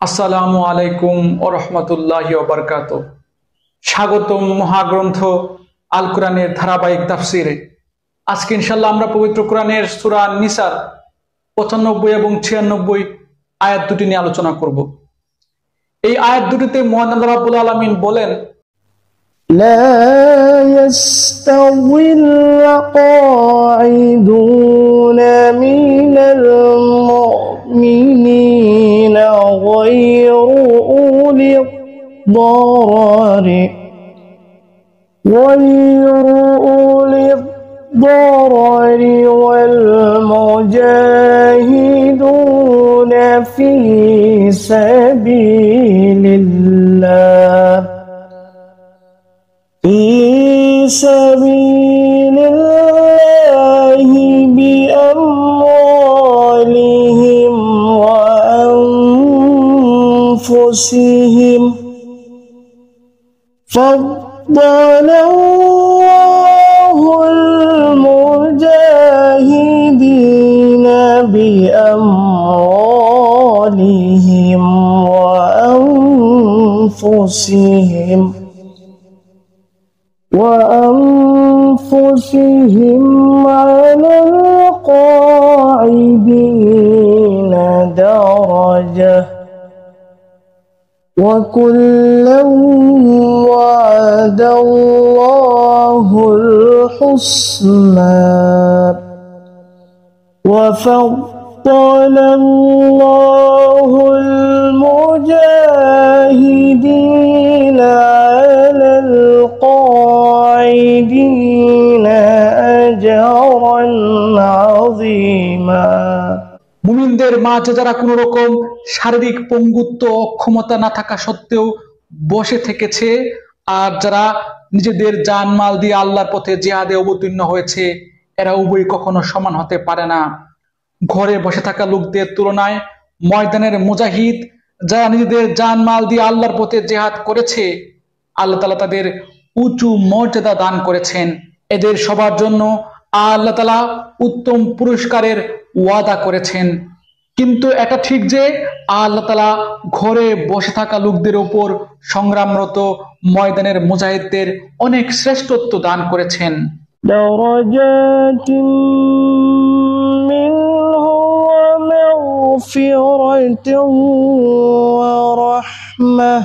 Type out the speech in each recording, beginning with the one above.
আসসালামু আলাইকুম ওয়া রাহমাতুল্লাহি ওয়া বারাকাতুহু। স্বাগতম মহাগ্রন্থ আল কোরআনের ধারাবাহিক তাফসিরে। আজকে ইনশাআল্লাহ আমরা পবিত্র কোরআনের সূরা নিসার 95 এবং 96 আয়াত দুটি নিয়ে আলোচনা করব। এই আয়াত দুটিতে মহান আল্লাহ রাব্বুল আলামিন বলেন, لا يستوي القاعدون من المؤمنين غير أولي الضرر والمجاهدون في سبيل الله بأموالهم وأنفسهم فضل الله المجاهدين بأموالهم وأنفسهم على القاعدين درجة وكلا وعد الله الحسنى وفضل الله المجاهدين على القاعدين أجرا عظيما। মুমিনদের মাঝে যারা কোনো রকম শারীরিক পঙ্গুত্ব অক্ষমতা না থাকা সত্ত্বেও বসে থেকেছে, আর যারা নিজেদের জানমাল দিয়ে আল্লাহর পথে জিহাদে অবতীর্ণ হয়েছে, এরা উভয় কখনো সমান হতে পারে না। ঘরে বসে থাকা লোকদের তুলনায় ময়দানের মুজাহিদ যারা নিজেদের জানমাল দিয়ে আল্লাহর পথে জিহাদ করেছে, আল্লাহ তাআলা তাদের উঁচু মর্যাদা দান করেছেন। এদের সবার জন্য আল্লাহ তাআলা উত্তম পুরস্কারের ওয়াদা করেছেন। কিন্তু এটা ঠিক যে আল্লাহ তাআলা ঘরে বসে থাকা লোকদের উপর সংগ্রামরত ময়দানের মুজাহিদদের অনেক শ্রেষ্ঠত্ব দান করেছেন। درجات منه ومغفرة ورحمة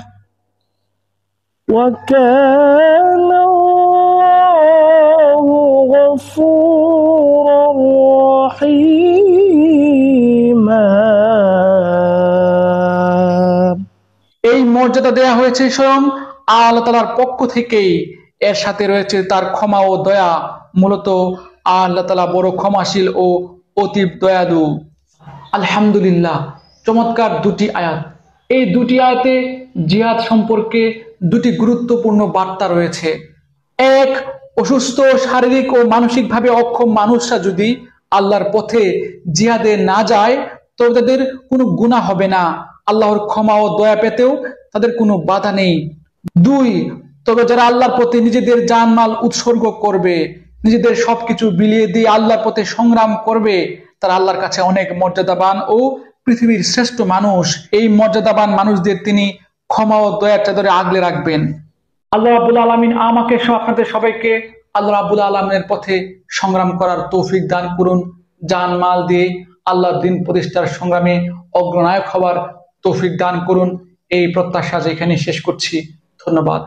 وكان الله غفورا رحيما। এই মর্যাদা দেয়া হয়েছে স্বয়ং আল্লাহ তাআলার পক্ষ থেকেই। এর সাথে রয়েছে তার ক্ষমা ও দয়া। মূলত আল্লাহ তাআলা বড় ক্ষমাশীল ও অতি দয়ালু। আলহামদুলিল্লাহ, চমৎকার দুটি আয়াত। এই দুটি আয়াতে জিহাদ সম্পর্কে দুটি গুরুত্বপূর্ণ বার্তা রয়েছে। এক, অসুস্থ শারীরিক ও মানসিকভাবে অক্ষম মানুষরা যদি আল্লাহর পথে জিহাদে না যায় তবে তাদের কোনো গুনাহ হবে না, আল্লাহর ক্ষমা ও দয়া পেতেও তাদের কোনো বাধা নেই। দুই, তবে যারা আল্লাহর পথে নিজেদের জানমাল উৎসর্গ করবে, নিজেদের সবকিছু বিলিয়ে দিয়ে আল্লাহর পথে সংগ্রাম করবে, তারা আল্লাহর কাছে অনেক মর্যাদাবান ও পৃথিবীর শ্রেষ্ঠ মানুষ। এই মর্যাদাবান মানুষদের তিনি ক্ষমা ও দয়ার চাদরে আগলে রাখবেন। আল্লাহ রাব্বুল আলামিন আমাকে সহ আপনাদের সবাইকে আল্লাহ রাব্বুল আলামিনের পথে সংগ্রাম করার তৌফিক দান করুন। জানমাল দিয়ে আল্লাহর দ্বীন প্রতিষ্ঠার সংগ্রামে অগ্রনায়ক হওয়ার তৌফিক দান করুন। এই প্রত্যাশা যেখানে শেষ করছি। ধন্যবাদ।